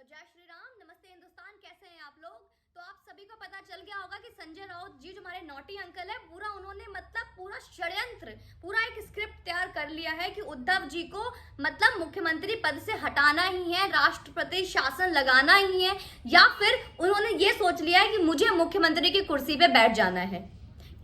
जय श्री राम। नमस्ते हिंदुस्तान, कैसे हैं आप लोग। तो आप सभी को पता चल गया होगा कि संजय राउत जी जो हमारे नॉटी अंकल है, उन्होंने पूरा षड्यंत्र, पूरा एक स्क्रिप्ट तैयार कर लिया है कि उद्धव जी को मुख्यमंत्री पद से हटाना ही है, राष्ट्रपति शासन लगाना ही है, या फिर उन्होंने ये सोच लिया है कि मुझे मुख्यमंत्री की कुर्सी पे बैठ जाना है।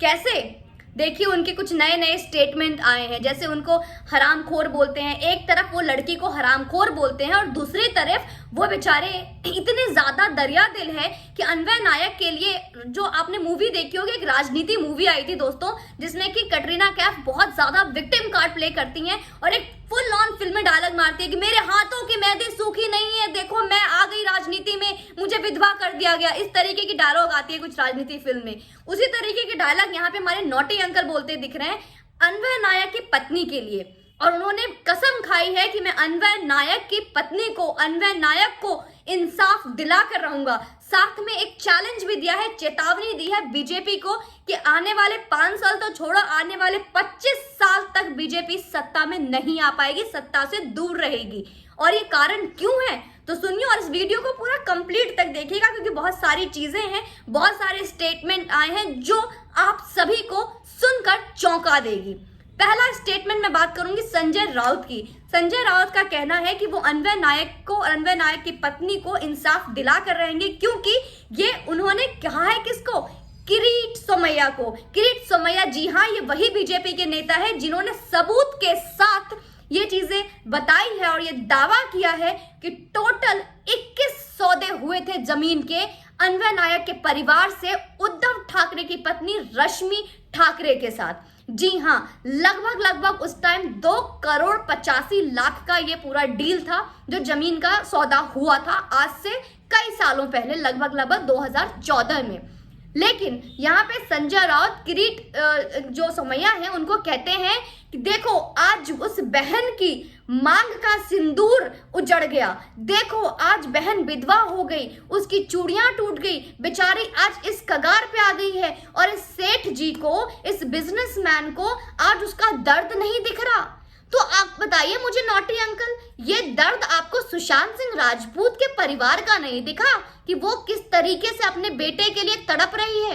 कैसे? देखिए, उनके कुछ नए नए स्टेटमेंट आए हैं, जैसे उनको हरामखोर बोलते हैं। एक तरफ वो लड़की को हरामखोर बोलते हैं और दूसरी तरफ वो बेचारे इतने ज्यादा दरिया दिल है कि अन्वय नायक के लिए, जो आपने मूवी देखी होगी, एक राजनीति मूवी आई थी दोस्तों, जिसमें कि कटरीना कैफ बहुत ज्यादा विक्टिम कार्ड प्ले करती हैं और एक फुल ऑन फिल्म में डायलॉग मारती है कि मेरे हाथों की मेहंदी सूखी नहीं है, देखो मैं आ गई राजनीति में, मुझे विधवा कर दिया गया। इस तरीके की डायलॉग आती है कुछ राजनीति फिल्म में। उसी तरीके के डायलॉग यहाँ पे हमारे नॉटी अंकल बोलते दिख रहे हैं अन्वय नायक की पत्नी के लिए, और उन्होंने कसम खाई है कि मैं अन्वय नायक की पत्नी को, अन्वय नायक को इंसाफ दिला कर रहूंगा। साथ में एक चैलेंज भी दिया है, चेतावनी दी है बीजेपी को कि आने वाले 5 साल तो छोड़ो, आने वाले 25 साल तक बीजेपी सत्ता में नहीं आ पाएगी, सत्ता से दूर रहेगी। और ये कारण क्यों है तो सुनिए और इस वीडियो को पूरा कंप्लीट तक देखिएगा, क्योंकि बहुत सारी चीजें हैं, बहुत सारे स्टेटमेंट आए हैं जो आप सभी को सुनकर चौंका देगी। पहला स्टेटमेंट मैं बात करूंगी संजय राउत की। संजय राउत का कहना है कि वो अन्वय नायक को, अन्वय नायक की पत्नी को इंसाफ दिला कर रहेंगे, क्योंकि ये उन्होंने कहा है किसको? किरीट सोमैया को। किरीट सोमैया, जी हाँ, ये वही बीजेपी के नेता है जिन्होंने सबूत के साथ ये चीजें बताई है और ये दावा किया है कि टोटल 21 सौदे हुए थे जमीन के अन्वय नायक के परिवार से उद्धव ठाकरे की पत्नी रश्मि ठाकरे के साथ। जी हाँ, लगभग उस टाइम 2,85,00,000 का ये पूरा डील था जो जमीन का सौदा हुआ था, आज से कई सालों पहले, लगभग 2014 में। लेकिन यहाँ पे संजय राउत किरीट जो सोमैया है उनको कहते हैं कि देखो आज उस बहन की मांग का सिंदूर उजड़ गया, देखो आज बहन विधवा हो गई, उसकी चूड़ियां टूट गई, बेचारी आज इस कगार पे आ गई है, और इस सेठ जी को, इस बिजनेसमैन को आज उसका दर्द नहीं दिख रहा। तो आप बताइए मुझे नॉटी अंकल, ये दर्द आपको सुशांत सिंह राजपूत के परिवार का नहीं दिखा कि वो किस तरीके से अपने बेटे के लिए तड़प रही है?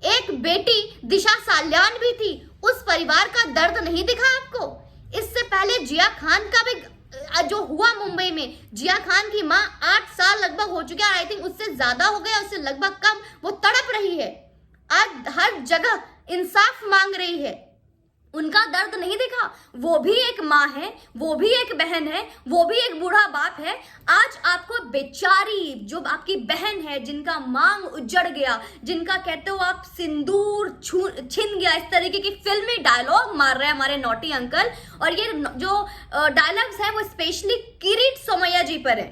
एक बेटी दिशा साल्यान भी थी, उस परिवार का दर्द नहीं दिखा आपको? इससे पहले जिया खान का भी जो हुआ मुंबई में, जिया खान की माँ 8 साल लगभग हो चुके हैं, आई थिंक उससे ज्यादा हो गया, उससे लगभग कम, वो तड़प रही है, आज हर जगह इंसाफ मांग रही है, उनका दर्द नहीं देखा? वो भी एक माँ है, वो भी एक बहन है, वो भी एक बूढ़ा बाप है। आज आपको बेचारी जो आपकी बहन है, जिनका मांग उजड़ गया, जिनका कहते हो आप सिंदूर छिन गया, इस तरीके की फिल्मी डायलॉग मार रहे हैं हमारे नॉटी अंकल। और ये जो डायलॉग्स हैं वो स्पेशली किरीट सोमैया जी पर है।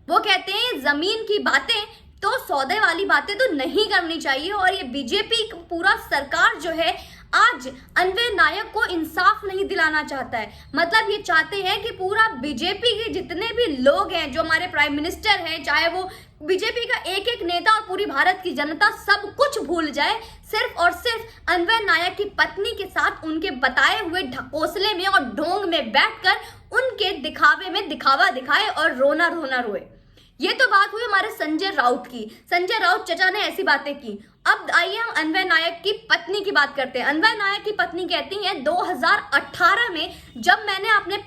वो कहते हैं जमीन की बातें तो, सौदे वाली बातें तो नहीं करनी चाहिए, और ये बीजेपी पूरा सरकार जो है आज अन्वय नायक को इंसाफ नहीं दिलाना चाहता है। मतलब ये चाहते हैं कि पूरा बीजेपी के जितने भी लोग हैं, जो हमारे प्राइम मिनिस्टर हैं, चाहे वो बीजेपी का एक एक नेता और पूरी भारत की जनता, सब कुछ भूल जाए, सिर्फ और सिर्फ अन्वय नायक की पत्नी के साथ उनके बताए हुए ढकोसले में और ढोंग में बैठकर उनके दिखावे में दिखावा दिखाए और रोना रोना रोए। ये तो बात हुई हमारे संजय राउत की। संजय राउत चचा ने ऐसी बातें की। अब आइए हम अन्वय नायक की पत्नी की बात करते हैं। अन्वय नायक की पत्नी कहती हैं 2018 में जब मैंने अपने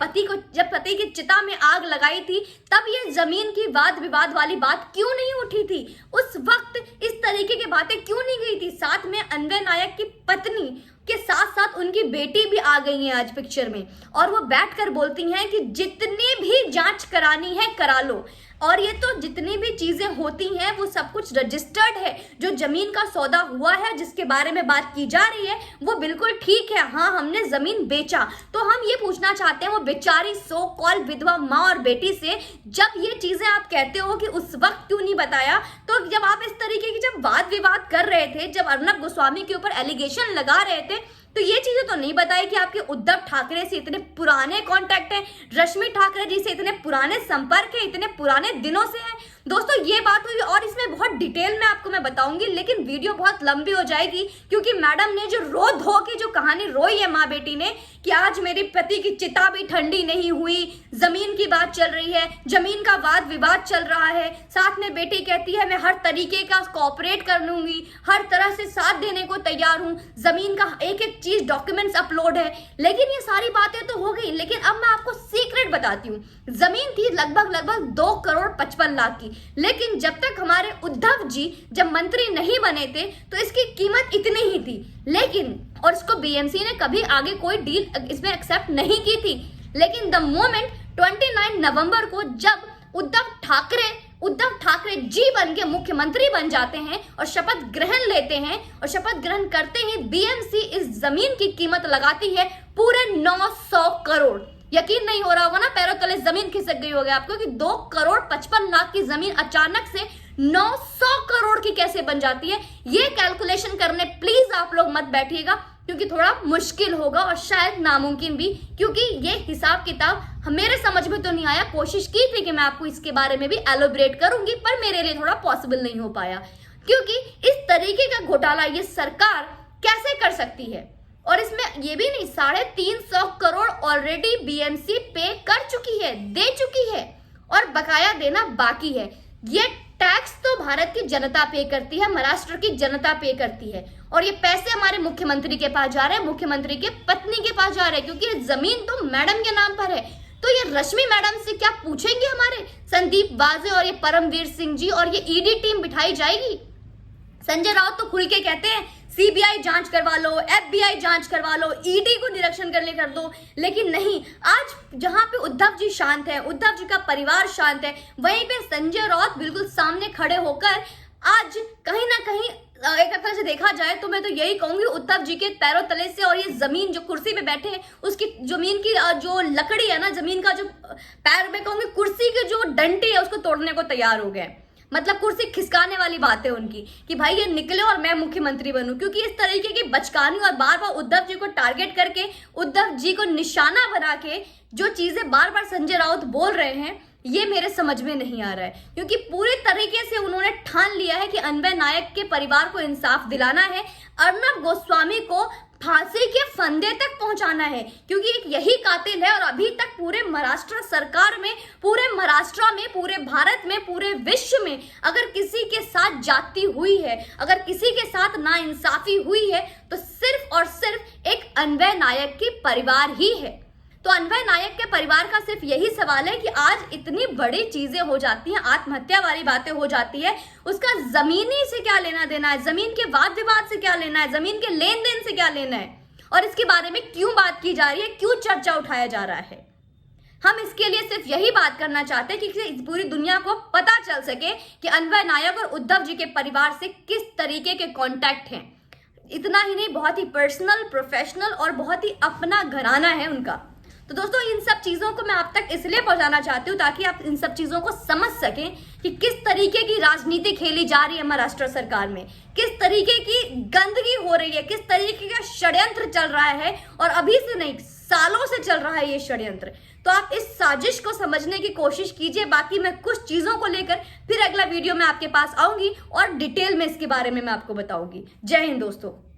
जब पति की चिता में आग लगाई थी, तब ये जमीन की वाद विवाद वाली बात क्यों नहीं उठी थी? उस वक्त इस तरीके की बातें क्यों नहीं गई थी? साथ में अन्वय नायक की पत्नी के साथ साथ उनकी बेटी भी आ गई है आज पिक्चर में, और वो बैठकर बोलती हैं कि जितनी भी जांच करानी है करा लो, और ये तो जितनी भी चीजें होती हैं वो सब कुछ रजिस्टर्ड है। जो जमीन का सौदा हुआ है, जिसके बारे में बात की जा रही है, वो बिल्कुल ठीक है। हाँ, हमने जमीन बेचा। तो हम ये पूछना चाहते हैं वो बेचारी सो कॉल विधवा माँ और बेटी से, जब ये चीजें आप कहते हो कि उस वक्त क्यों नहीं बताया? तो जब आप इस तरीके की जब वाद विवाद कर रहे थे, जब अर्नब गोस्वामी के ऊपर एलिगेशन लगा रहे थे, तो ये चीजें तो नहीं बताई कि आपके उद्धव ठाकरे से इतने पुराने कॉन्टैक्ट हैं, रश्मि ठाकरे जी से इतने पुराने संपर्क है, इतने पुराने दिनों से हैं। दोस्तों ये बात हुई, और इसमें बहुत डिटेल में आपको मैं बताऊंगी, लेकिन वीडियो बहुत लंबी हो जाएगी, क्योंकि मैडम ने जो रो धो की जो कहानी रोई है माँ बेटी ने कि आज मेरे पति की चिता भी ठंडी नहीं हुई, जमीन की बात चल रही है, जमीन का वाद विवाद चल रहा है, साथ में बेटी कहती है मैं हर तरीके का कोऑपरेट कर लूंगी, हर तरह से साथ देने को तैयार हूं, जमीन का एक एक चीज डॉक्यूमेंट्स अपलोड है। लेकिन ये सारी बातें तो हो गई, लेकिन अब मैं आपको सीक्रेट बताती हूँ। जमीन थी लगभग 2,55,00,000 की, लेकिन जब तक हमारे उद्धव जी जब मंत्री नहीं बने थे तो इसकी कीमत इतनी ही थी। लेकिन और इसको बीएमसी ने कभी आगे कोई डील इसमें एक्सेप्ट नहीं की थी। लेकिन द मोमेंट 29 नवंबर को जब उद्धव ठाकरे जी बन के मुख्यमंत्री बन जाते हैं और शपथ ग्रहण लेते हैं, और शपथ ग्रहण करते ही बीएमसी इस जमीन की कीमत लगाती है पूरे 900 करोड़। यकीन नहीं हो रहा होगा ना, पैरों तले जमीन खिसक गई होगी आपको कि 2,55,00,000 की जमीन अचानक से 900 करोड़ की कैसे बन जाती है। ये कैलकुलेशन करने प्लीज आप लोग मत बैठिएगा, क्योंकि थोड़ा मुश्किल होगा और शायद नामुमकिन भी, क्योंकि ये हिसाब किताब मेरे समझ में तो नहीं आया। कोशिश की थी कि मैं आपको इसके बारे में भी एलोबरेट करूंगी, पर मेरे लिए थोड़ा पॉसिबल नहीं हो पाया, क्योंकि इस तरीके का घोटाला ये सरकार कैसे कर सकती है। और इसमें ये भी नहीं, 350 करोड़ ऑलरेडी बीएमसी पे कर चुकी है, दे चुकी है, और बकाया देना बाकी है। ये टैक्स तो भारत की जनता पे करती है, महाराष्ट्र की जनता पे करती है, और ये पैसे हमारे मुख्यमंत्री के पास जा रहे हैं, मुख्यमंत्री के पत्नी के पास जा रहे हैं, क्योंकि ये जमीन तो मैडम के नाम पर है। तो ये रश्मि मैडम से क्या पूछेंगे हमारे संदीप वाजे और ये परमवीर सिंह जी, और ये ईडी टीम बिठाई जाएगी। संजय राउत तो खुल के कहते हैं सीबीआई जांच करवा लो, एफबीआई जांच करवा लो, ईडी को निरीक्षण करने कर दो, लेकिन नहीं। आज जहां पे उद्धव जी शांत है, उद्धव जी का परिवार शांत है, वहीं पे संजय राउत बिल्कुल सामने खड़े होकर आज कहीं ना कहीं एक तरह से देखा जाए तो मैं तो यही कहूंगी, उद्धव जी के पैरों तले से और ये जमीन जो कुर्सी पे बैठे हैं उसकी जमीन की जो लकड़ी है ना, जमीन का जो पैर में कहूंगी कुर्सी की जो डंडी है उसको तोड़ने को तैयार हो गए। मतलब कुर्सी खिसकाने वाली बात है उनकी कि भाई ये निकले और मैं मुख्यमंत्री बनूं, क्योंकि इस तरीके की बचकानी और बार बार उद्धव जी को टारगेट करके, उद्धव जी को निशाना बना के जो चीजें बार बार संजय राउत बोल रहे हैं, ये मेरे समझ में नहीं आ रहा है। क्योंकि पूरे तरीके से उन्होंने ठान लिया है कि अन्वय नायक के परिवार को इंसाफ दिलाना है, अर्नब गोस्वामी को फांसी के फंदे तक पहुंचाना है, क्योंकि एक यही कातिल है। और अभी तक पूरे महाराष्ट्र सरकार में, पूरे महाराष्ट्र में, पूरे भारत में, पूरे विश्व में अगर किसी के साथ जाति हुई है, अगर किसी के साथ नाइंसाफी हुई है, तो सिर्फ और सिर्फ एक अन्वय नायक की परिवार ही है। तो अन्वय नायक के परिवार का सिर्फ यही सवाल है कि आज इतनी बड़ी चीजें हो जाती हैं, आत्महत्या वाली बातें हो जाती है, उसका जमीनी से क्या लेना देना है, जमीन के वाद विवाद से क्या लेना है, जमीन के लेन देन से क्या लेना है, और इसके बारे में क्यों बात की जा रही है, क्यों चर्चा उठाया जा रहा है। हम इसके लिए सिर्फ यही बात करना चाहते हैं कि पूरी दुनिया को पता चल सके कि अन्वय नायक और उद्धव जी के परिवार से किस तरीके के कॉन्टैक्ट हैं। इतना ही नहीं, बहुत ही पर्सनल, प्रोफेशनल और बहुत ही अपना घराना है उनका। तो दोस्तों, इन सब चीजों को मैं आप तक इसलिए पहुंचाना चाहती हूँ ताकि आप इन सब चीजों को समझ सकें कि किस तरीके की राजनीति खेली जा रही है महाराष्ट्र सरकार में, किस तरीके की गंदगी हो रही है, किस तरीके का षड्यंत्र चल रहा है, और अभी से नहीं सालों से चल रहा है ये षड्यंत्र। तो आप इस साजिश को समझने की कोशिश कीजिए। बाकी मैं कुछ चीजों को लेकर फिर अगला वीडियो में आपके पास आऊंगी और डिटेल में इसके बारे में मैं आपको बताऊंगी। जय हिंद दोस्तों।